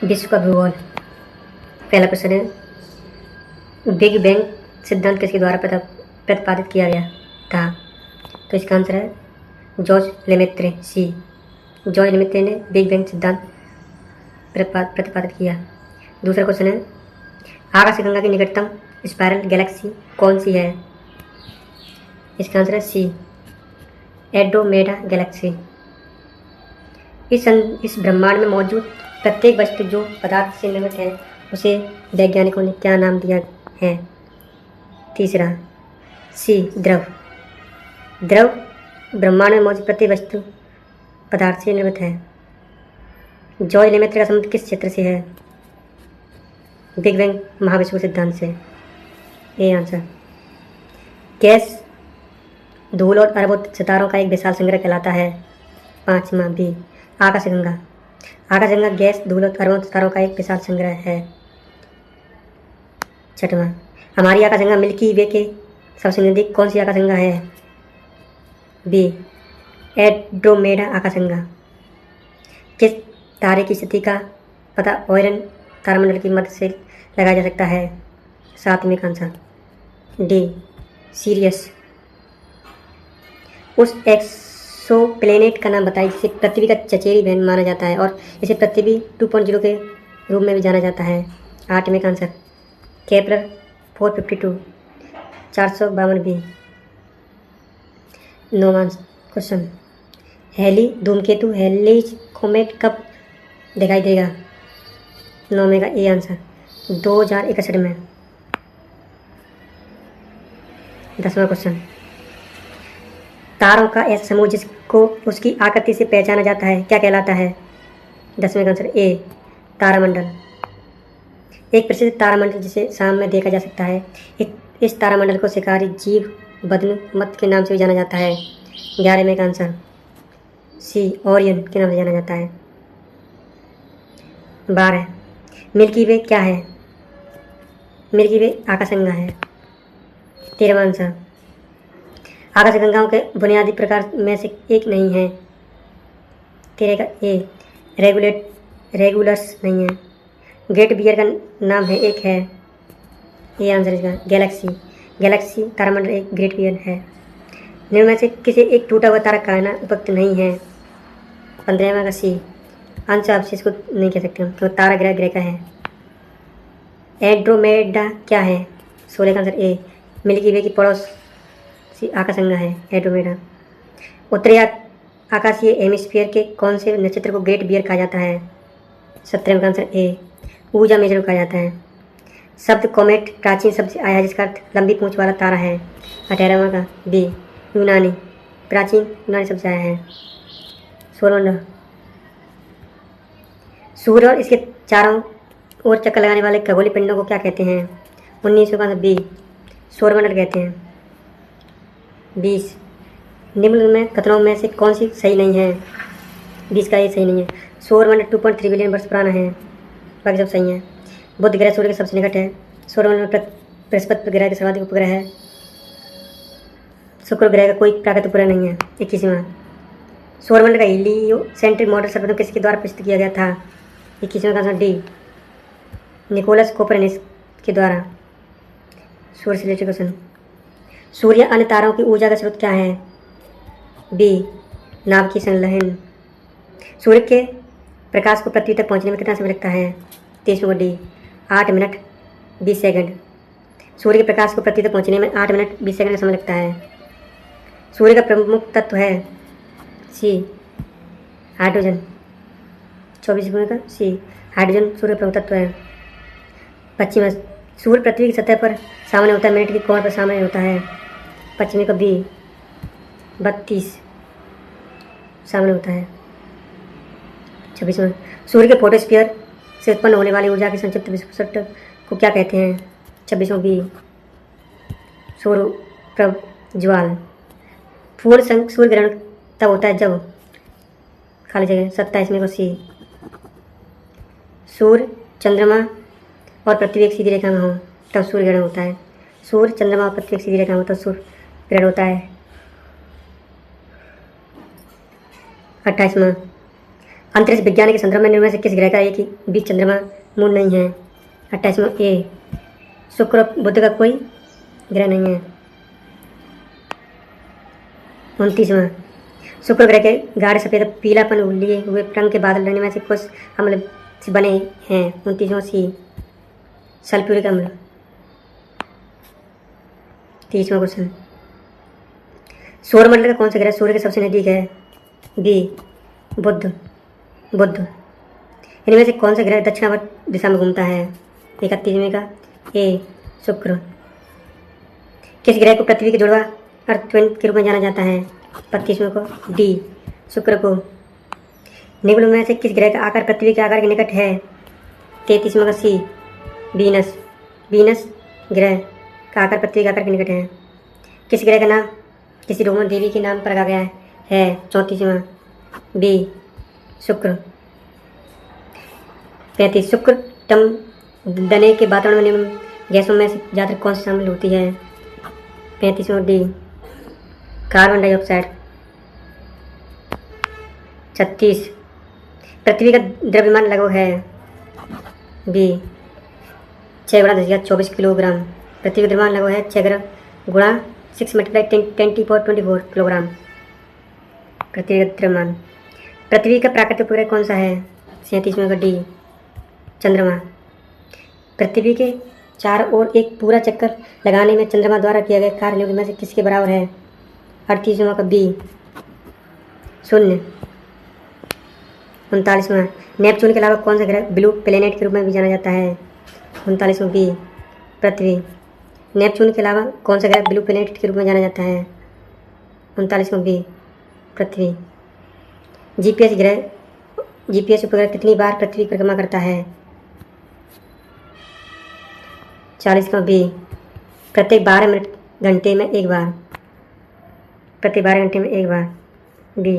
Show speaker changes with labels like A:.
A: विश्व का भूगोल। पहला क्वेश्चन है, बिग बैंग सिद्धांत किसके द्वारा प्रतिपादित किया गया था? तो इसका आंसर है जॉर्ज लेमेत्रे, सी। जॉर्ज लेमेत्रे ने बिग बैंग सिद्धांत प्रतिपादित किया। दूसरा क्वेश्चन है, आकाशगंगा की निकटतम स्पाइरल गैलेक्सी कौन सी है? इसका आंसर है सी, एंड्रोमेडा गैलेक्सी। इस ब्रह्मांड में मौजूद प्रत्येक वस्तु जो पदार्थ से निर्मित है उसे वैज्ञानिकों ने क्या नाम दिया है? तीसरा, सी, द्रव। द्रव ब्रह्मांड में मौजूद प्रत्येक वस्तु पदार्थ से निर्मित है। जॉर्ज लेमेत्रे का संबंध किस क्षेत्र से है? बिग बैंग महाविश्व सिद्धांत से। A answer. गैस, धूल और अरबों सितारों का एक विशाल संग्रह कहलाता है। पांचवा, बी, आकाशगंगा। आकाशगंगा गैस, धूल और अरबों सितारों का एक विशाल संग्रह है। छठवां, हमारी आकाशगंगा मिल्की वे के सबसे नजदीक कौन सी आकाशगंगा है? बी, एंड्रोमेडा आकाशगंगा। किस तारे की स्थिति का पता ओरियन तारामंडल की मदद से लगाया जा सकता है? सातवें का आंसर डी, सीरियस। उस एक्सोप्लैनेट का नाम बताइए जिसे पृथ्वी का चचेरी बहन माना जाता है और इसे पृथ्वी 2.0 के रूप में भी जाना जाता है। आठवें का आंसर केपलर 452, 452 बी। नौवां क्वेश्चन, हेली धूमकेतु हेलीज कोमेट कब दिखाई देगा? नौवें का ए आंसर 2061 में। 10वां क्वेश्चन, तारों का ऐसा समूह जिसको उसकी आकृति से पहचाना जाता है क्या कहलाता है? 10वें का आंसर ए, तारामंडल। एक प्रसिद्ध तारामंडल जिसे शाम में देखा जा सकता है, इस तारामंडल को शिकारी जीव बदनुमत के नाम से भी जाना जाता है। 11वें का आंसर सी, ओरियन के नाम से जाना जाता है। 12, मिल्की वे क्या है? मिल्की वे आकाशगंगा है। 13वां आंसर, आकाशगंगाओं के बुनियादी प्रकार में से एक नहीं है। 13 का ए, रेगुलर्स नहीं है। ग्रेट बियर का नाम है, एक है। ये आंसर इसका गैलेक्सी तारामंडल एक ग्रेट बियर है। निम्न में से किसी एक टूटा हुआ तारा कहना उपयुक्त नहीं है। 15वां का सी, अंश अवशेष को नहीं कह सकते हम, तो तारा ग्रह का है। एंड्रोमेडा क्या है? 16 का आंसर ए, मिल्की वे की पड़ोस आकाशगंगा है एंड्रोमेडा। उत्तरी आकाशीय हेमिस्फीयर के कौन से नक्षत्र को ग्रेट बियर कहा जाता है? 17वें का आंसर ए, ऊर्जा मेजर कहा जाता है। शब्द कॉमेट प्राचीन शब्द से आया है जिसका अर्थ लंबी पूंछ वाला तारा है। 18वां का बी, यूनानी, प्राचीन यूनानी शब्द से आया है। 16वां, सूर्य और इसके चारों ओर चक्कर लगाने वाले खगोलीय पिंडों को क्या कहते हैं? 19वां का बी, सौरमंडल कहते हैं। 20, निम्न में कथनों में से कौन सी सही नहीं है? 20 का ये सही नहीं है। सौरमंडल 2.3 बिलियन वर्ष पुराना है, बाकी सब सही है। बुध ग्रह सूर्य के सबसे निकट है। सौरमंडल में बृहस्पति ग्रह के सर्वाधिक उपग्रह है। शुक्र ग्रह का कोई प्राकृतिक उपग्रह नहीं है। 21वां, सौरमंडल का हीलियोसेंट्रिक मॉडल सर्वप्रथम किसके द्वारा प्रस्तुत किया गया था? 21वां का आंसर डी, निकोलस कोपरनिकस के द्वारा। सूर्य से रिलेटेड क्वेश्चन, सूर्य अन्य तारों की ऊर्जा का स्रोत क्या है? बी, नाभ की संलयन। सूर्य के प्रकाश को पृथ्वी तक पहुंचने में कितना समय लगता है? 23वां डी, 8 मिनट 20 सेकंड। सूर्य के प्रकाश को पृथ्वी तक पहुंचने में 8 मिनट 20 सेकंड का समय लगता है। सूर्य का प्रमुख तत्व है सी, हाइड्रोजन। 24वां का सी, हाइड्रोजन सूर्य का प्रमुख तत्व है। 25वां, सूर्य पृथ्वी की सतह पर सामान्य होता है, मिनट की कोण पर सामान्य होता है। 25वें का बी, 32 सामान्य होता है। 26वां, सूर्य के फोटोस्फीयर से उत्पन्न होने वाली ऊर्जा के संक्षिप्त विस्फोट को क्या कहते हैं? 26वां बी, सौरप्रभ ज्वाल। पूर्ण सूर्य ग्रहण तब होता है जब खाली जगह 27वें को सी, सूर्य चंद्रमा और पृथ्वी एक सीधी रेखा में हो तब सूर्य ग्रहण होता है। सूर्य चंद्रमा और पृथ्वी एक सीधी रेखा में हो तब सूर्य ग्रहण होता है। 28वां, अंतरिक्ष विज्ञान के संदर्भ में निम्न में से किस ग्रह का एक ही बीच चंद्रमा मून नहीं है? 28वां ए, शुक्र और बुध का कोई ग्रह नहीं है। 29वां, शुक्र ग्रह के गाढ़े सफ़ेद पीलापन लिए हुए रंग के बादल रहने में से कुछ अम्ल से बने हैं। 29वां सी, सल्फ्यूरिक अम्ल। 30वां क्वेश्चन, सौरमंडल का कौन सा ग्रह सूर्य के सबसे नजदीक है? बी, बुध। इनमें से कौन सा ग्रह दक्षिणावर्त दिशा में घूमता है? 31वें का ए, शुक्र। किस ग्रह को पृथ्वी के जुड़वा अर्थ ट्विन के रूप में जाना जाता है? 25वें को डी, शुक्र को। निम्न में से किस ग्रह का आकार पृथ्वी के आकार के निकट है? 33वें का सी, वीनस। ग्रह का आकार पृथ्वी के आकार के निकट है। किस ग्रह का नाम किसी रोमन देवी के नाम पर रखा गया है? 34वां बी, शुक्र। 35, शुक्र टम दने के वातावरण में निम्न गैसों में से ज़्यादातर कौन सी शामिल होती है? 35वां डी, कार्बन डाइऑक्साइड। 36, पृथ्वी का द्रव्यमान लगभग है? बी, 6 गुणा 1024 किलोग्राम। पृथ्वी का द्रव्यमान लगभग है 6 गुणा 6 मल्टीप्लाई 10⁻24 किलोग्राम। पृथ्वी का द्रव्यमान। पृथ्वी का प्राकृतिक उपग्रह कौन सा है? 37वें का डी, चंद्रमा। पृथ्वी के चारों ओर एक पूरा चक्कर लगाने में चंद्रमा द्वारा किया गया कार्य निम्न में से किसके बराबर है? 38वां का बी, 0। 39वां, नेपच्यून के अलावा कौन सा ग्रह ब्लू प्लेनेट के रूप में भी जाना जाता है? 39वां बी, पृथ्वी। नेपच्यून के अलावा कौन सा ग्रह ब्लू प्लेनेट के रूप में जाना जाता है? 39वां बी, पृथ्वी। जीपीएस उपग्रह कितनी बार पृथ्वी की परिक्रमा करता है? 40वां बी, प्रत्येक 12 घंटे में एक बार। डी।